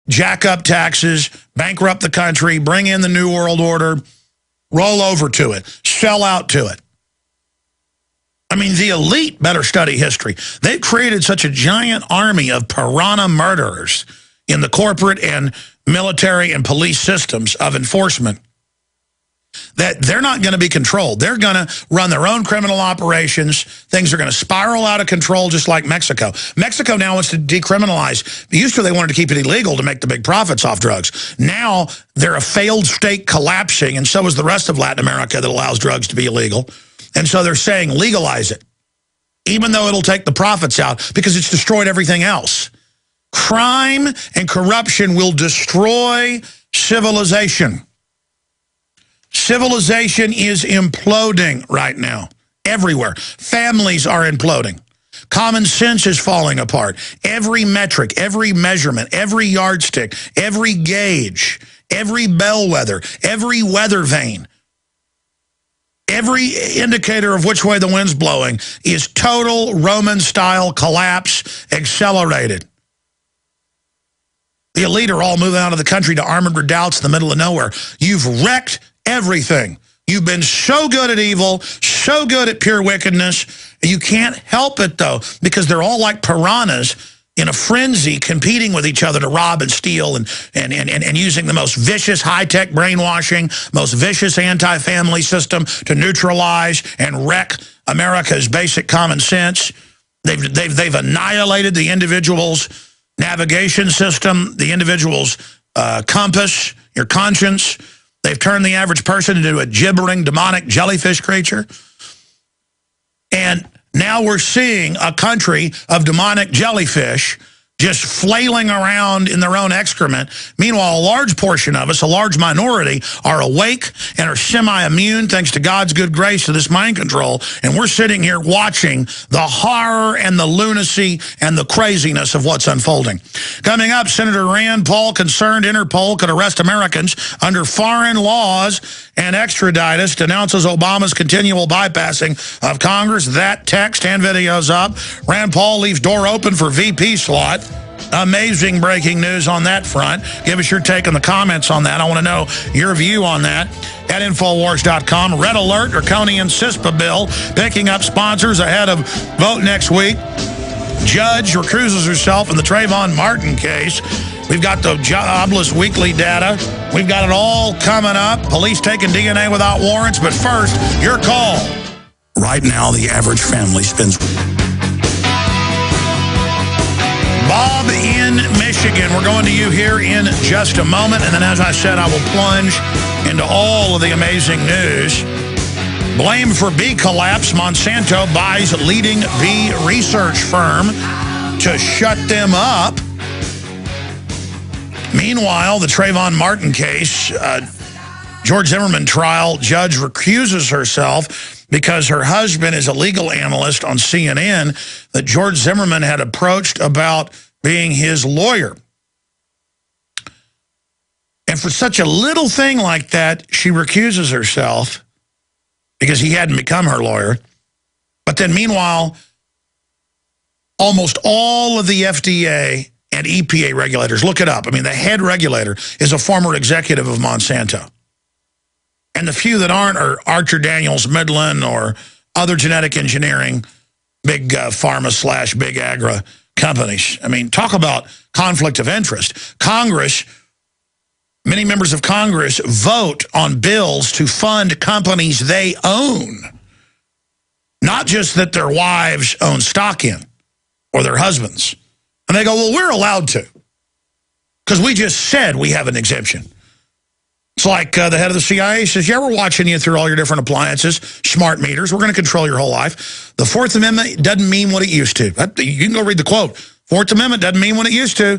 jack up taxes, bankrupt the country, bring in the New World Order, roll over to it, sell out to it. I mean, the elite better study history. They've created such a giant army of piranha murderers in the corporate and military and police systems of enforcement that they're not going to be controlled. They're going to run their own criminal operations. Things are going to spiral out of control just like Mexico. Mexico now wants to decriminalize. Used to they wanted to keep it illegal to make the big profits off drugs. Now they're a failed state collapsing, and so is the rest of Latin America that allows drugs to be illegal. And so they're saying legalize it, even though it'll take the profits out because it's destroyed everything else. Crime and corruption will destroy civilization. Civilization is imploding right now, everywhere. Families are imploding. Common sense is falling apart. Every metric, every measurement, every yardstick, every gauge, every bellwether, every weather vane, every indicator of which way the wind's blowing is total Roman-style collapse accelerated. The elite are all moving out of the country to armored redoubts in the middle of nowhere. You've wrecked everything. You've been so good at evil, so good at pure wickedness. You can't help it, though, because they're all like piranhas in a frenzy competing with each other to rob and steal and using the most vicious high-tech brainwashing, most vicious anti-family system to neutralize and wreck America's basic common sense. They've annihilated the individual's navigation system, the individual's compass, your conscience. They've turned the average person into a gibbering, demonic jellyfish creature. And now we're seeing a country of demonic jellyfish just flailing around in their own excrement. Meanwhile, a large portion of us, a large minority, are awake and are semi-immune thanks to God's good grace to this mind control. And we're sitting here watching the horror and the lunacy and the craziness of what's unfolding. Coming up, Senator Rand Paul concerned Interpol could arrest Americans under foreign laws and extradite us, denounces Obama's continual bypassing of Congress. That text and video's up. Rand Paul leaves door open for VP slot. Amazing breaking news on that front. Give us your take in the comments on that. I want to know your view on that at Infowars.com. Red alert, draconian CISPA bill picking up sponsors ahead of vote next week. Judge recuses herself in the Trayvon Martin case. We've got the jobless weekly data. We've got it all coming up. Police taking DNA without warrants. But first, your call. Right now, the average family spends... Bob in Michigan. We're going to you here in just a moment. And then, as I said, I will plunge into all of the amazing news. Blame for bee collapse. Monsanto buys leading bee research firm to shut them up. Meanwhile, the Trayvon Martin case, George Zimmerman trial, judge recuses herself because her husband is a legal analyst on CNN that George Zimmerman had approached about being his lawyer. And for such a little thing like that, she recuses herself because he hadn't become her lawyer. But then meanwhile, almost all of the FDA and EPA regulators, look it up. I mean, the head regulator is a former executive of Monsanto. And the few that aren't are Archer Daniels Midland or other genetic engineering, big pharma / big agra companies. I mean, talk about conflict of interest. Congress, many members of Congress vote on bills to fund companies they own. Not just that their wives own stock in or their husbands. And they go, well, we're allowed to because we just said we have an exemption. It's like the head of the CIA says, yeah, we're watching you through all your different appliances, smart meters. We're going to control your whole life. The Fourth Amendment doesn't mean what it used to. You can go read the quote. Fourth Amendment doesn't mean what it used to.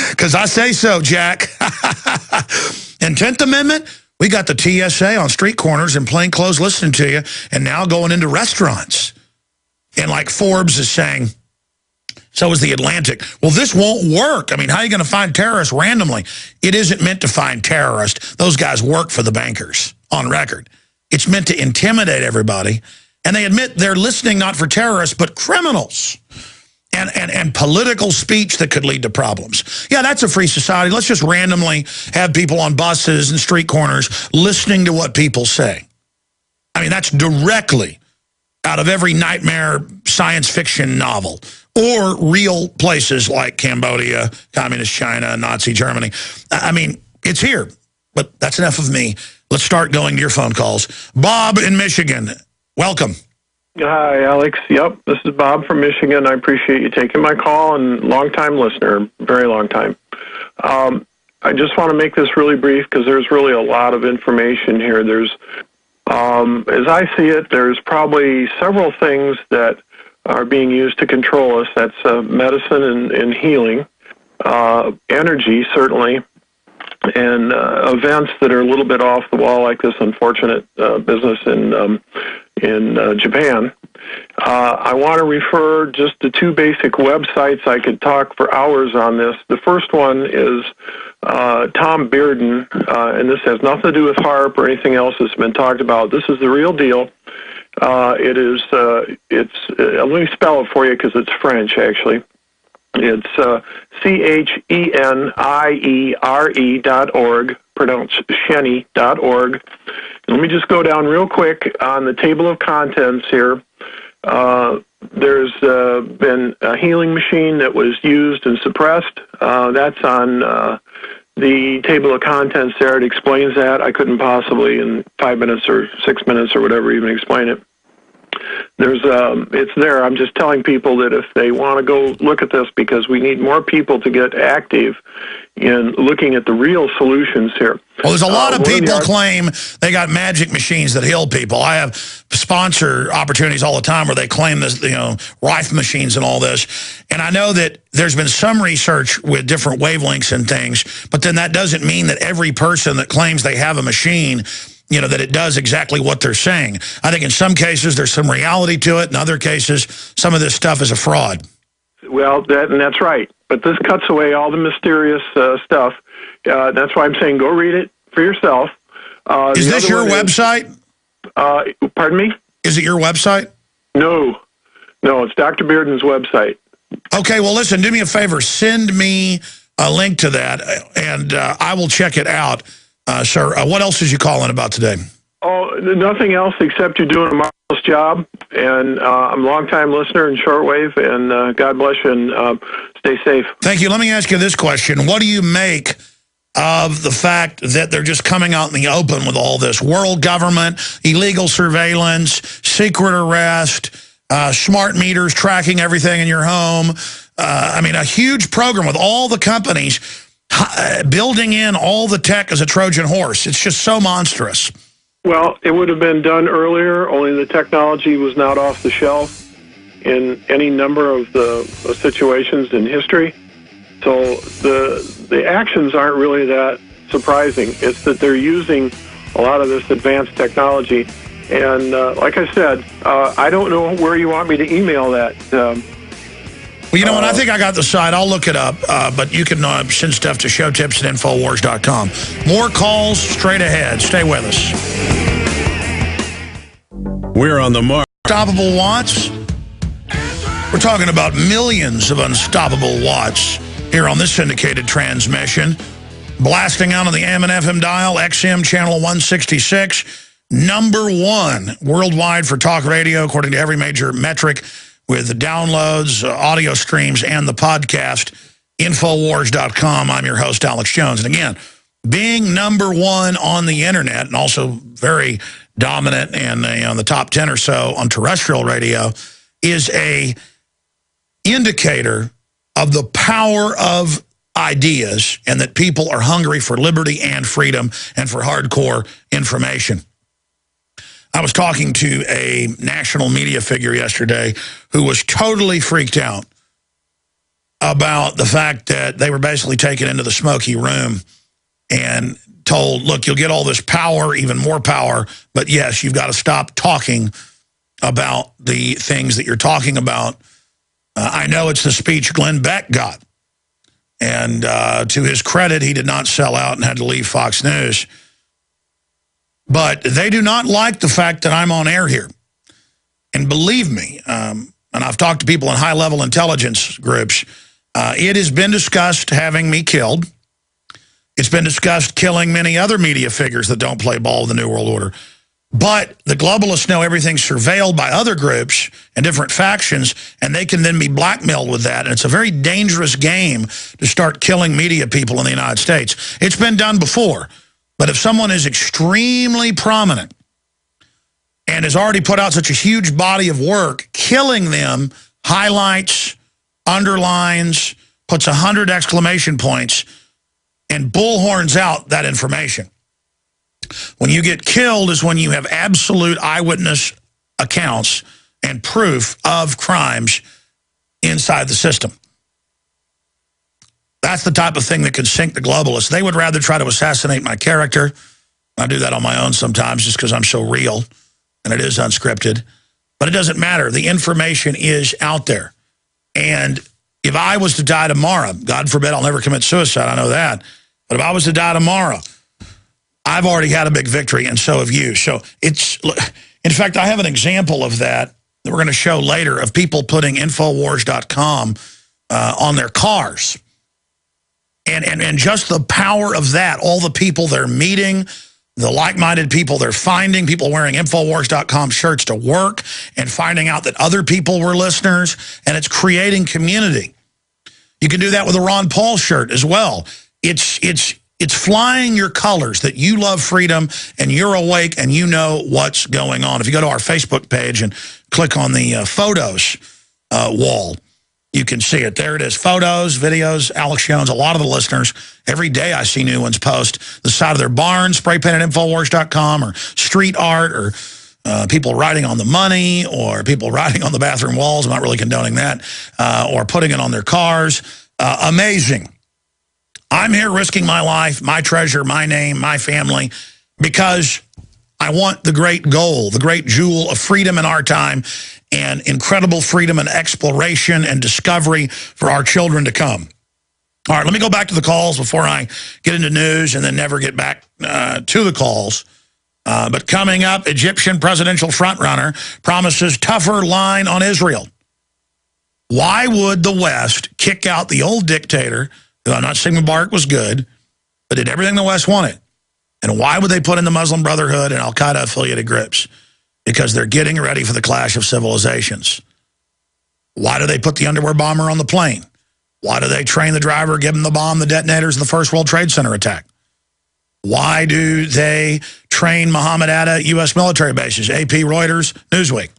Because I say so, Jack. And 10th Amendment, we got the TSA on street corners and plain clothes listening to you and now going into restaurants. And like Forbes is saying, so is the Atlantic. Well, this won't work. I mean, how are you going to find terrorists randomly? It isn't meant to find terrorists. Those guys work for the bankers on record. It's meant to intimidate everybody. And they admit they're listening not for terrorists, but criminals. and political speech that could lead to problems. Yeah, that's a free society. Let's just randomly have people on buses and street corners listening to what people say. I mean, that's directly out of every nightmare science fiction novel, or real places like Cambodia, Communist China, Nazi Germany. I mean, it's here. But that's enough of me. Let's start going to your phone calls. Bob in Michigan, welcome. Hi, Alex. Yep, this is Bob from Michigan. I appreciate you taking my call, and long-time listener, very long time. I just want to make this really brief because there's really a lot of information here. There's, as I see it, there's probably several things that are being used to control us. That's medicine and healing, energy, certainly, and events that are a little bit off the wall, like this unfortunate business in Japan. I want to refer just to two basic websites. I could talk for hours on this. The first one is Tom Bearden, and this has nothing to do with HARP or anything else that's been talked about. This is the real deal. It is. Let me spell it for you because it's French, actually. It's CHENIERE.org, pronounced Cheny.org. Let me just go down real quick on the table of contents here. There's been a healing machine that was used and suppressed. That's on the table of contents there. It explains that. I couldn't possibly in 5 minutes or 6 minutes or whatever even explain it. It's there. I'm just telling people that if they want to go look at this, because we need more people to get active in looking at the real solutions here. Well, there's a lot of people claim they got magic machines that heal people. I have sponsor opportunities all the time where they claim this, Rife machines and all this. And I know that there's been some research with different wavelengths and things, but then that doesn't mean that every person that claims they have a machine, that it does exactly what they're saying. I think in some cases there's some reality to it. In other cases, some of this stuff is a fraud. Well, that's right. But this cuts away all the mysterious stuff. That's why I'm saying go read it for yourself. Is this your website? Pardon me? Is it your website? No, it's Dr. Bearden's website. Okay, well, listen, do me a favor. Send me a link to that, and I will check it out. Sir, what else is you calling about today? Oh, nothing else except you're doing a marvelous job, and I'm a long-time listener in shortwave, and God bless you, and stay safe. Thank you. Let me ask you this question. What do you make of the fact that they're just coming out in the open with all this? World government, illegal surveillance, secret arrest, smart meters tracking everything in your home. I mean, a huge program with all the companies building in all the tech as a Trojan horse. It's just so monstrous. Well, it would have been done earlier, only the technology was not off the shelf in any number of the situations in history. So the actions aren't really that surprising. It's that they're using a lot of this advanced technology. And like I said, I don't know where you want me to email that. Well, you know what? I think I got the site. I'll look it up. But you can send stuff to showtips at Infowars.com. More calls straight ahead. Stay with us. We're on the mark. Unstoppable watts. We're talking about millions of unstoppable watts here on this syndicated transmission. Blasting out on the AM and FM dial, XM channel 166. #1 worldwide for talk radio, according to every major metric, with the downloads, audio streams, and the podcast, Infowars.com. I'm your host, Alex Jones. And again, being #1 on the internet and also very dominant and on the top 10 or so on terrestrial radio is a indicator of the power of ideas and that people are hungry for liberty and freedom and for hardcore information. I was talking to a national media figure yesterday who was totally freaked out about the fact that they were basically taken into the smoky room and told, look, you'll get all this power, even more power, but yes, you've got to stop talking about the things that you're talking about. I know it's the speech Glenn Beck got. And to his credit, he did not sell out and had to leave Fox News. But they do not like the fact that I'm on air here. And believe me, and I've talked to people in high-level intelligence groups, it has been discussed having me killed. It's been discussed killing many other media figures that don't play ball with the New World Order. But the globalists know everything's surveilled by other groups and different factions, and they can then be blackmailed with that. And it's a very dangerous game to start killing media people in the United States. It's been done before. But if someone is extremely prominent and has already put out such a huge body of work, killing them highlights, underlines, puts 100 exclamation points, and bullhorns out that information. When you get killed is when you have absolute eyewitness accounts and proof of crimes inside the system. That's the type of thing that can sink the globalists. They would rather try to assassinate my character. I do that on my own sometimes just because I'm so real and it is unscripted. But it doesn't matter. The information is out there. And if I was to die tomorrow, God forbid I'll never commit suicide, I know that. But if I was to die tomorrow, I've already had a big victory, and so have you. So it's, in fact, I have an example of that we're going to show later of people putting Infowars.com on their cars. And just the power of that, all the people they're meeting, the like-minded people they're finding, people wearing Infowars.com shirts to work and finding out that other people were listeners, and it's creating community. You can do that with a Ron Paul shirt as well. It's flying your colors that you love freedom and you're awake and you know what's going on. If you go to our Facebook page and click on the photos wall, you can see it. There it is. Photos, videos, Alex Jones, a lot of the listeners. Every day I see new ones post the side of their barn, spray painted Infowars.com, or street art, or people writing on the money, or people writing on the bathroom walls. I'm not really condoning that. Or putting it on their cars. Amazing. I'm here risking my life, my treasure, my name, my family, because I want the great goal, the great jewel of freedom in our time, and incredible freedom and exploration and discovery for our children to come. All right, let me go back to the calls before I get into news and then never get back to the calls. But coming up, Egyptian presidential frontrunner promises tougher line on Israel. Why would the West kick out the old dictator? I'm not saying Mubarak was good, but did everything the West wanted. And why would they put in the Muslim Brotherhood and al-Qaeda affiliated groups? Because they're getting ready for the clash of civilizations. Why do they put the underwear bomber on the plane? Why do they train the driver, give him the bomb, the detonators in the First World Trade Center attack? Why do they train Muhammad Atta at U.S. military bases? AP, Reuters, Newsweek.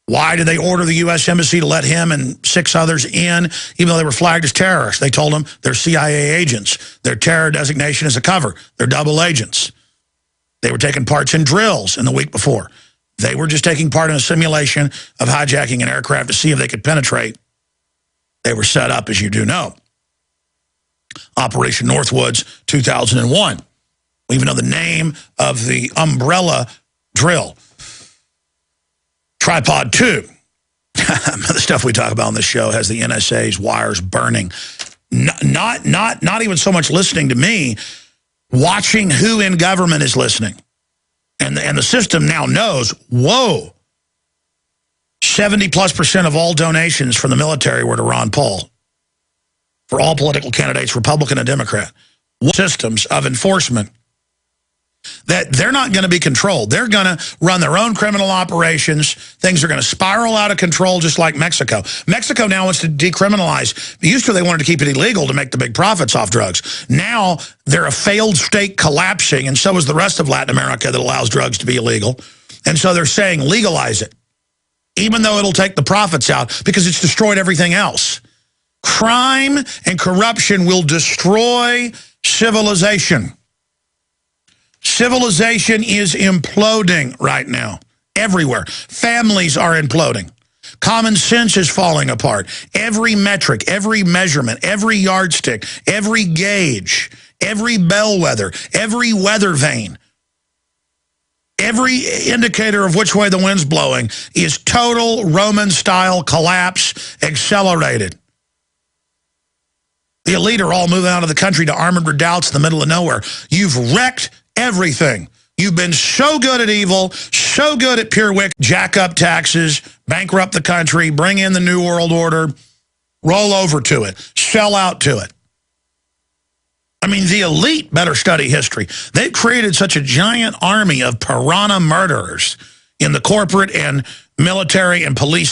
Why did they order the U.S. Embassy to let him and 6 others in, even though they were flagged as terrorists? They told them they're CIA agents. Their terror designation is a cover. They're double agents. They were taking parts in drills in the week before. They were just taking part in a simulation of hijacking an aircraft to see if they could penetrate. They were set up, as you do know. Operation Northwoods 2001. We even know the name of the umbrella drill. Tripod 2. The stuff we talk about on this show has the NSA's wires burning. Not even so much listening to me, watching who in government is listening. And the system now knows, whoa, 70+% of all donations from the military were to Ron Paul. For all political candidates, Republican and Democrat. Systems of enforcement that they're not going to be controlled. They're going to run their own criminal operations. Things are going to spiral out of control just like Mexico. Mexico now wants to decriminalize. Used to they wanted to keep it illegal to make the big profits off drugs. Now they're a failed state collapsing, and so is the rest of Latin America that allows drugs to be illegal. And so they're saying legalize it, even though it'll take the profits out because it's destroyed everything else. Crime and corruption will destroy civilization. Civilization is imploding right now, everywhere. Families are imploding. Common sense is falling apart. Every metric, every measurement, every yardstick, every gauge, every bellwether, every weather vane, every indicator of which way the wind's blowing is total Roman-style collapse accelerated. The elite are all moving out of the country to armored redoubts in the middle of nowhere. You've wrecked everything. You've been so good at evil, so show good at pure wick, jack up taxes, bankrupt the country, bring in the New World Order, roll over to it, sell out to it. I mean, the elite better study history. They've created such a giant army of piranha murderers in the corporate and military and police